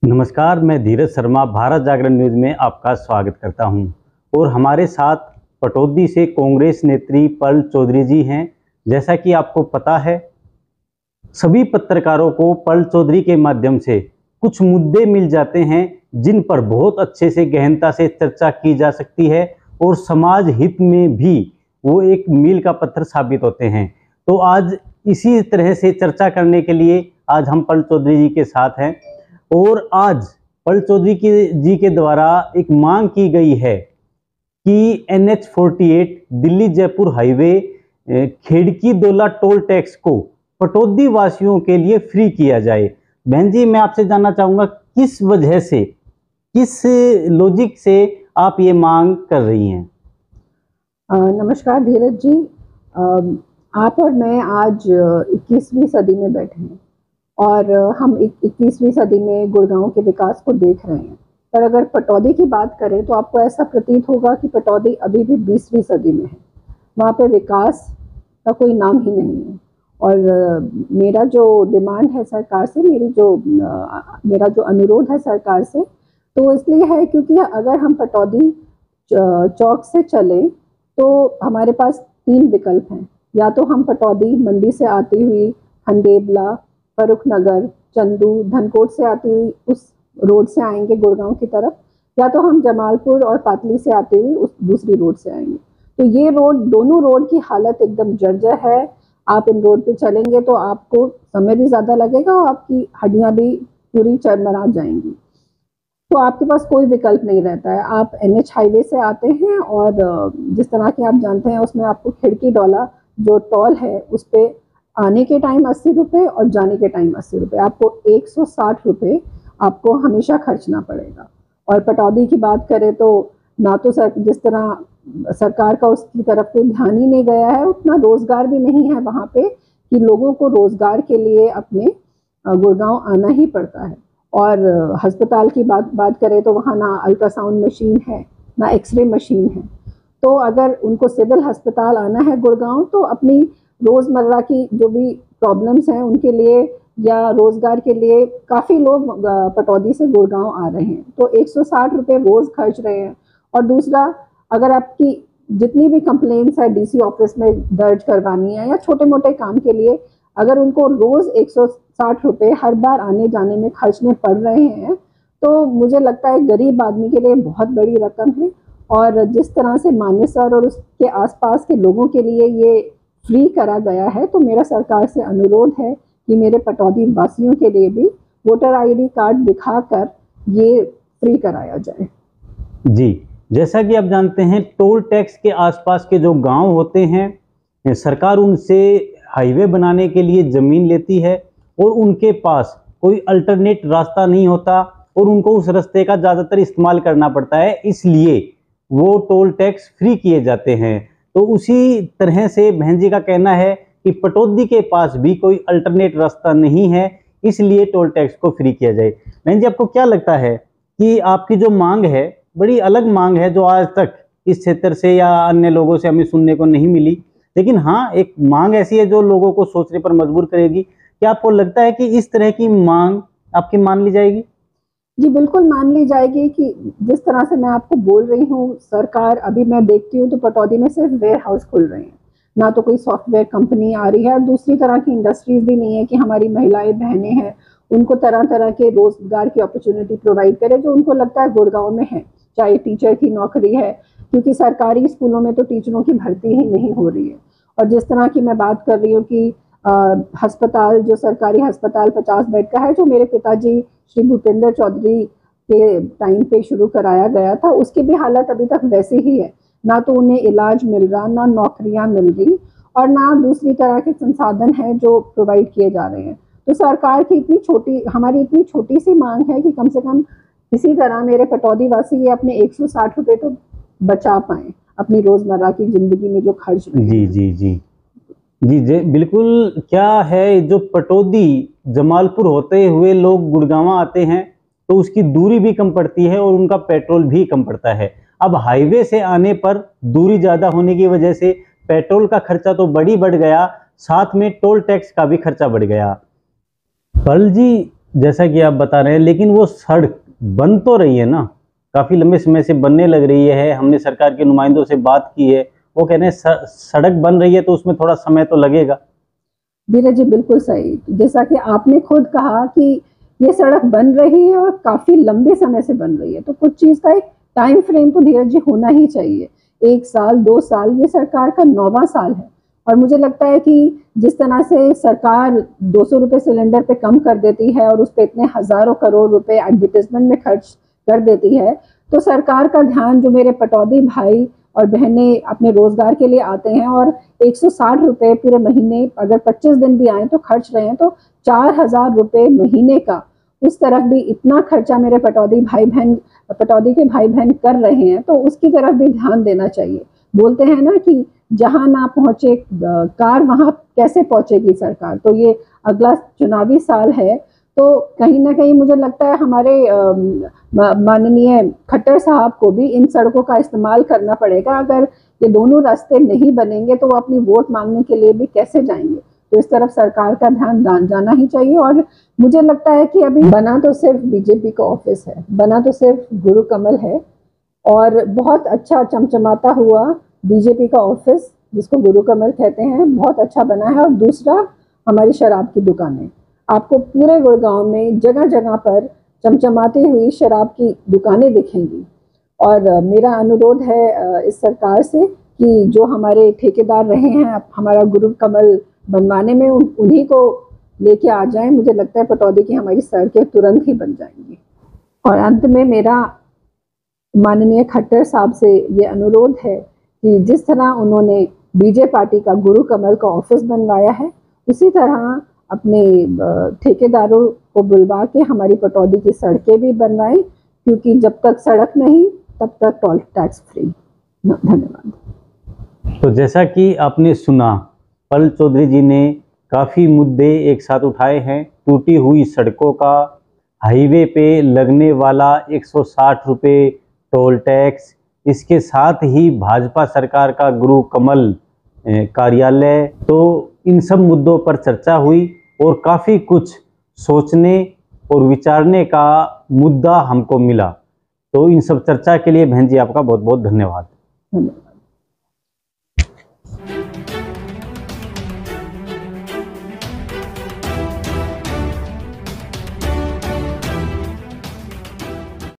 नमस्कार, मैं धीरज शर्मा भारत जागरण न्यूज़ में आपका स्वागत करता हूं। और हमारे साथ पटौदी से कांग्रेस नेत्री पर्ल चौधरी जी हैं। जैसा कि आपको पता है, सभी पत्रकारों को पर्ल चौधरी के माध्यम से कुछ मुद्दे मिल जाते हैं जिन पर बहुत अच्छे से गहनता से चर्चा की जा सकती है और समाज हित में भी वो एक मील का पत्थर साबित होते हैं। तो आज इसी तरह से चर्चा करने के लिए आज हम पर्ल चौधरी जी के साथ हैं। और आज पर्ल चौधरी जी के द्वारा एक मांग की गई है कि NH-48 दिल्ली जयपुर हाईवे खेड़की दोला टोल टैक्स को पटौदी वासियों के लिए फ्री किया जाए। बहन जी, मैं आपसे जानना चाहूंगा किस वजह से, किस लॉजिक से आप ये मांग कर रही हैं? नमस्कार धीरज जी। आप और मैं आज 21वीं सदी में बैठे हैं और हम 21वीं सदी में गुड़गांव के विकास को देख रहे हैं। पर अगर पटौदी की बात करें तो आपको ऐसा प्रतीत होगा कि पटौदी अभी भी 20वीं सदी में है। वहाँ पे विकास का कोई नाम ही नहीं है। और मेरा जो डिमांड है सरकार से, मेरा जो अनुरोध है सरकार से, तो इसलिए है क्योंकि अगर हम पटौदी चौक से चलें तो हमारे पास 3 विकल्प हैं। या तो हम पटौदी मंडी से आती हुई हंडेबला, फरुख नगर, चंदू, धनकोट से आती हुई उस रोड से आएंगे गुड़गांव की तरफ, या तो हम जमालपुर और पातली से आते हुए उस दूसरी रोड से आएंगे। तो ये दोनों रोड की हालत एकदम जर्जर है। आप इन रोड पे चलेंगे तो आपको समय भी ज़्यादा लगेगा और आपकी हड्डियाँ भी पूरी चरमरा जाएंगी। तो आपके पास कोई विकल्प नहीं रहता है। आप NH हाईवे से आते हैं और जिस तरह के आप जानते हैं उसमें आपको खिड़की डोला जो टोल है उस पर आने के टाइम 80 रुपये और जाने के टाइम 80 रुपये, आपको 160 रुपये आपको हमेशा खर्चना पड़ेगा। और पटौदी की बात करें तो ना तो जिस तरह सरकार का उसकी तरफ कोई ध्यान ही नहीं गया है, उतना रोजगार भी नहीं है वहाँ पे कि लोगों को रोजगार के लिए अपने गुड़गांव आना ही पड़ता है। और अस्पताल की बात करें तो वहाँ ना अल्ट्रासाउंड मशीन है, ना एक्सरे मशीन है। तो अगर उनको सिविल अस्पताल आना है गुड़गांव तो अपनी रोज़मर्रा की जो भी प्रॉब्लम्स हैं उनके लिए या रोज़गार के लिए काफ़ी लोग पटौदी से गुड़गांव आ रहे हैं। तो 160 रुपये रोज़ खर्च रहे हैं। और दूसरा, अगर आपकी जितनी भी कंप्लेंट्स है DC ऑफिस में दर्ज करवानी है या छोटे मोटे काम के लिए, अगर उनको रोज़ 160 रुपये हर बार आने जाने में खर्चने पड़ रहे हैं तो मुझे लगता है गरीब आदमी के लिए बहुत बड़ी रकम है। और जिस तरह से मानेसर और उसके आसपास के लोगों के लिए ये फ्री करा गया है, तो मेरा सरकार से अनुरोध है कि मेरे पटौदी वासियों के लिए भी वोटर ID कार्ड दिखाकर ये फ्री कराया जाए। जी, जैसा कि आप जानते हैं, टोल टैक्स के आसपास के जो गांव होते हैं, सरकार उनसे हाईवे बनाने के लिए ज़मीन लेती है और उनके पास कोई अल्टरनेट रास्ता नहीं होता और उनको उस रास्ते का ज़्यादातर इस्तेमाल करना पड़ता है, इसलिए वो टोल टैक्स फ्री किए जाते हैं। तो उसी तरह से बहन जी का कहना है कि पटौदी के पास भी कोई अल्टरनेट रास्ता नहीं है, इसलिए टोल टैक्स को फ्री किया जाए। बहन जी, आपको क्या लगता है कि आपकी जो मांग है बड़ी अलग मांग है जो आज तक इस क्षेत्र से या अन्य लोगों से हमें सुनने को नहीं मिली, लेकिन हाँ, एक मांग ऐसी है जो लोगों को सोचने पर मजबूर करेगी। क्या आपको लगता है कि इस तरह की मांग आपकी मान ली जाएगी? जी बिल्कुल मान ली जाएगी कि जिस तरह से मैं आपको बोल रही हूँ, सरकार अभी मैं देखती हूँ तो पटौदी में सिर्फ वेयर हाउस खुल रहे हैं, ना तो कोई सॉफ्टवेयर कंपनी आ रही है और दूसरी तरह की इंडस्ट्रीज भी नहीं है कि हमारी महिलाएं बहनें हैं उनको तरह तरह के रोजगार की अपॉर्चुनिटी प्रोवाइड करे जो उनको लगता है गुड़गांव में है। चाहे टीचर की नौकरी है, क्योंकि सरकारी स्कूलों में तो टीचरों की भर्ती ही नहीं हो रही है। और जिस तरह की मैं बात कर रही हूँ कि अस्पताल, जो सरकारी अस्पताल 50 बेड का है, जो मेरे पिताजी श्री भूपेंद्र चौधरी के टाइम पे शुरू कराया गया था, उसकी भी हालत अभी तक वैसी ही है। ना तो उन्हें इलाज मिल रहा, ना नौकरियां मिल रही और ना दूसरी तरह के संसाधन हैं जो प्रोवाइड किए जा रहे हैं। तो सरकार की हमारी इतनी छोटी सी मांग है कि कम से कम इसी तरह मेरे पटौदी वासी ये अपने 160 रुपये तो बचा पाएं अपनी रोजमर्रा की जिंदगी में जो खर्च रहे हैं। जी जी जी जी जी बिल्कुल। क्या है, जो पटौदी जमालपुर होते हुए लोग गुड़गांव आते हैं तो उसकी दूरी भी कम पड़ती है और उनका पेट्रोल भी कम पड़ता है। अब हाईवे से आने पर दूरी ज़्यादा होने की वजह से पेट्रोल का खर्चा तो बढ़ गया, साथ में टोल टैक्स का भी खर्चा बढ़ गया। पर्ल जी, जैसा कि आप बता रहे हैं, लेकिन वो सड़क बन तो रही है ना, काफ़ी लंबे समय से बनने लग रही है। हमने सरकार के नुमाइंदों से बात की है, वो कह रहे हैं सड़क बन रही है तो उसमें थोड़ा समय तो लगेगा। धीरज जी बिल्कुल सही, जैसा कि आपने खुद कहा कि ये सड़क बन रही है और काफी लंबे समय से बन रही है, तो कुछ चीज का एक टाइम फ्रेम तो धीरज जी होना ही चाहिए। 1 साल 2 साल, ये सरकार का 9वां साल है और मुझे लगता है कि जिस तरह से सरकार 200 रुपये सिलेंडर पे कम कर देती है और उस पर इतने हजारों करोड़ रुपए एडवर्टाइजमेंट में खर्च कर देती है, तो सरकार का ध्यान, जो मेरे पटौदी भाई और बहनें अपने रोजगार के लिए आते हैं और 160 रुपए पूरे महीने, अगर 25 दिन भी आए तो खर्च रहे हैं, तो 4000 रुपए महीने का, उस तरफ भी इतना खर्चा मेरे पटौदी के भाई बहन कर रहे हैं, तो उसकी तरफ भी ध्यान देना चाहिए। बोलते हैं ना कि जहां ना पहुंचे कार, वहां कैसे पहुंचेगी सरकार। तो ये अगला चुनावी साल है, तो कहीं ना कहीं मुझे लगता है हमारे माननीय खट्टर साहब को भी इन सड़कों का इस्तेमाल करना पड़ेगा। अगर ये दोनों रास्ते नहीं बनेंगे तो वो अपनी वोट मांगने के लिए भी कैसे जाएंगे, तो इस तरफ सरकार का ध्यान जाना ही चाहिए। और मुझे लगता है कि अभी बना तो सिर्फ बीजेपी का ऑफिस है, बना तो सिर्फ गुरु कमल है, और बहुत अच्छा चमचमाता हुआ बीजेपी का ऑफिस, जिसको गुरु कमल कहते हैं, बहुत अच्छा बना है। और दूसरा, हमारी शराब की दुकानें, आपको पूरे गुड़गांव में जगह जगह पर चमचमाती हुई शराब की दुकानें दिखेंगी। और मेरा अनुरोध है इस सरकार से कि जो हमारे ठेकेदार रहे हैं हमारा गुरु कमल बनवाने में, उन्हीं को लेके आ जाएं। मुझे लगता है पटौदी की हमारी सड़कें तुरंत ही बन जाएंगी। और अंत में मेरा माननीय खट्टर साहब से ये अनुरोध है कि जिस तरह उन्होंने बीजेपी पार्टी का गुरु कमल का ऑफिस बनवाया है, उसी तरह अपने ठेकेदारों को बुलवा के हमारी पटौदी की सड़कें भी बनवाएं, क्योंकि जब तक सड़क नहीं तब तक टोल टैक्स फ्री। धन्यवाद। तो जैसा कि आपने सुना, पल चौधरी जी ने काफ़ी मुद्दे एक साथ उठाए हैं। टूटी हुई सड़कों का, हाईवे पे लगने वाला 160 रुपये टोल टैक्स, इसके साथ ही भाजपा सरकार का गुरु कमल कार्यालय, तो इन सब मुद्दों पर चर्चा हुई और काफ़ी कुछ सोचने और विचारने का मुद्दा हमको मिला। तो इन सब चर्चा के लिए बहन जी आपका बहुत बहुत धन्यवाद।